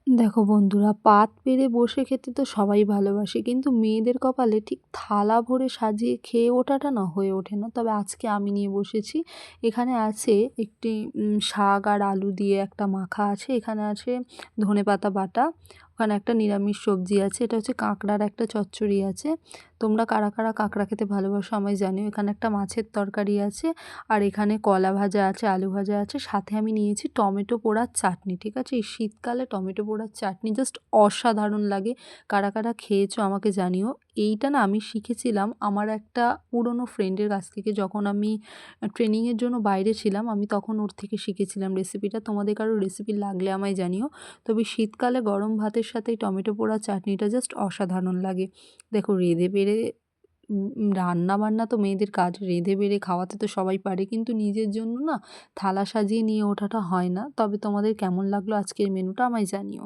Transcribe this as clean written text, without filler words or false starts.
দেখো বন্ধুরা, পাত পেরে বসে খেতে তো সবাই ভালোবাসে, কিন্তু মেয়েদের কপালে ঠিক থালা ভরে সাজিয়ে খেয়ে ওঠাটা না হয়ে ওঠে না। তবে আজকে আমি নিয়ে বসেছি। এখানে আছে একটি শাক আর আলু দিয়ে একটা মাখা আছে, এখানে আছে ধনেপাতা বাটা, ওখানে একটা নিরামিষ সবজি আছে, এটা হচ্ছে কাঁকড়ার একটা চচ্চড়ি আছে। তোমরা কারা কারা কাঁকড়া খেতে ভালোবাসো আমায় জানিও। এখানে একটা মাছের তরকারি আছে, আর এখানে কলা ভাজা আছে, আলু ভাজা আছে, সাথে আমি নিয়েছি টমেটো পোড়ার চাটনি। ঠিক আছে, এই শীতকালে টমেটো পোড়ার চাটনি জাস্ট অসাধারণ লাগে। কারা কারা খেয়েছো আমাকে জানিও। এইটা না আমি শিখেছিলাম আমার একটা পুরনো ফ্রেন্ডের কাছ থেকে, যখন আমি ট্রেনিংয়ের জন্য বাইরে ছিলাম, আমি তখন ওর থেকে শিখেছিলাম রেসিপিটা। তোমাদের কারো রেসিপি লাগলে আমায় জানিও। তবে শীতকালে গরম ভাতের সাথে এই টমেটো পোড়া চাটনিটা জাস্ট অসাধারণ লাগে। দেখো, রেঁধে বেড়ে রান্না-বান্না তো মেয়েদের কাজ। রেঁধে বেড়ে খাওয়াতে তো সবাই পারে, কিন্তু নিজের জন্য না থালা সাজিয়ে নিয়ে ওঠাটা হয় না। তবে তোমাদের কেমন লাগলো আজকের মেনুটা আমায় জানিও।